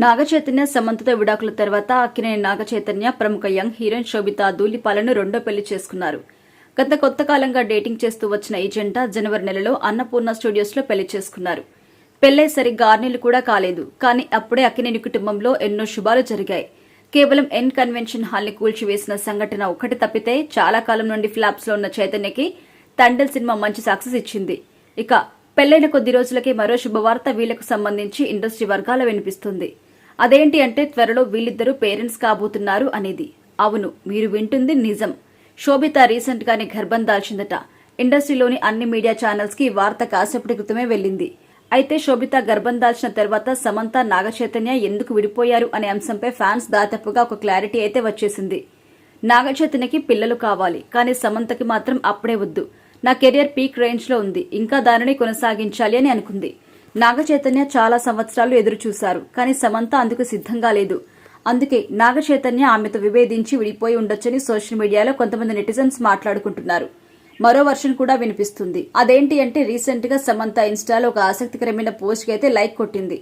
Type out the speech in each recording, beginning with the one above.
నాగచైతన్య సమంతతో విడాకుల తర్వాత అక్కినేని నాగచైతన్య ప్రముఖ యంగ్ హీరోయిన్ శోభితా ధూళిపాలను రెండో పెళ్లి చేసుకున్నారు. గత కొంత కాలంగా డేటింగ్ చేస్తూ వచ్చిన ఈ జంట జనవరి నెలలో అన్నపూర్ణ స్టూడియోస్ లో పెళ్లి చేసుకున్నారు. పెళ్లై సరిగ్గా 6 నెలలు కూడా కాలేదు. కానీ అప్పుడే అక్కినేని కుటుంబంలో ఎన్నో శుభాలు జరిగాయి. కేవలం ఎన్ కన్వెన్షన్ హాల్ ని కూల్చివేసిన సంఘటన ఒకటి తప్పితే చాలా కాలం నుండి ఫ్లాప్స్ లో ఉన్న చైతన్యకి తండెల్ సినిమా మంచి సక్సెస్ ఇచ్చింది. ఇక పెళ్లైన కొద్ది రోజులకే మరో శుభవార్త వీళ్లకు సంబంధించి ఇండస్ట్రీ వర్గాల వినిపిస్తుంది. అదేంటి అంటే త్వరలో వీళ్ళిద్దరూ పేరెంట్స్ కాబోతున్నారు అనేది. అవును, మీరు వింటుంది నిజం. శోభిత రీసెంట్ గానే గర్భం దాల్చిందట. ఇండస్ట్రీలోని అన్ని మీడియా ఛానల్స్ కి ఈ వార్త కాసేపటి క్రితమే వెళ్లింది. అయితే శోభిత గర్భం దాల్చిన తర్వాత సమంత నాగచైతన్య ఎందుకు విడిపోయారు అనే అంశంపై ఫ్యాన్స్ దాదాపుగా ఒక క్లారిటీ అయితే వచ్చేసింది. నాగచైతన్యకి పిల్లలు కావాలి, కానీ సమంతకి మాత్రం అప్పుడే వద్దు. నా కెరియర్ పీక్ రేంజ్ లో ఉంది, ఇంకా దానిని కొనసాగించాలి అని అనుకుంది. నాగచైతన్య చాలా సంవత్సరాలు ఎదురు చూశారు, కానీ సమంత అందుకు సిద్ధంగా లేదు. అందుకే నాగచైతన్య ఆమెతో విభేదించి విడిపోయి ఉండొచ్చని సోషల్ మీడియాలో కొంతమంది నెటిజన్స్ మాట్లాడుకుంటున్నారు. మరో వర్షన్ కూడా వినిపిస్తుంది. అదేంటి అంటే రీసెంట్ గా సమంత ఇన్స్టాలో ఒక ఆసక్తికరమైన పోస్ట్ కి అయితే లైక్ కొట్టింది.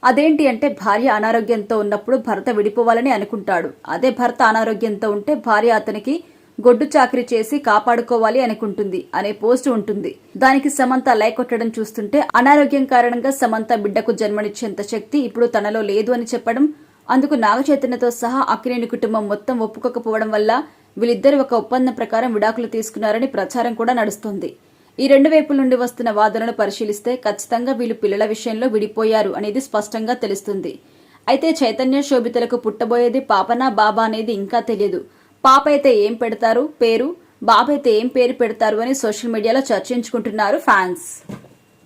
అదేంటి అంటే భార్య అనారోగ్యంతో ఉన్నప్పుడు భర్త విడిపోవాలని అనుకుంటాడు. అదే భర్త అనారోగ్యంతో ఉంటే భార్య అతనికి గొడ్డు చాకరీ చేసి కాపాడుకోవాలి అనుకుంటుంది అనే పోస్ట్ ఉంటుంది. దానికి సమంత లైక్ కొట్టడం చూస్తుంటే అనారోగ్యం కారణంగా సమంత బిడ్డకు జన్మనిచ్చేంత శక్తి ఇప్పుడు తనలో లేదు అని చెప్పడం, అందుకు నాగచైతన్యతో సహా అక్కినేని కుటుంబం మొత్తం ఒప్పుకోకపోవడం వల్ల వీళ్ళిద్దరూ ఒక ఒప్పందం ప్రకారం విడాకులు తీసుకున్నారని ప్రచారం కూడా నడుస్తోంది. ఈ రెండు వైపుల నుండి వస్తున్న వాదనలు పరిశీలిస్తే ఖచ్చితంగా వీళ్ళు పిల్లల విషయంలో విడిపోయారు అనేది స్పష్టంగా తెలుస్తుంది. అయితే చైతన్య శోభితలకు పుట్టబోయేది పాపనా బాబా అనేది ఇంకా తెలియదు. పాప అయితే ఏం పెడతారు పేరు, బాబు అయితే ఏం పేరు పెడతారు అని సోషల్ మీడియాలో చర్చించుకుంటున్నారు ఫ్యాన్స్.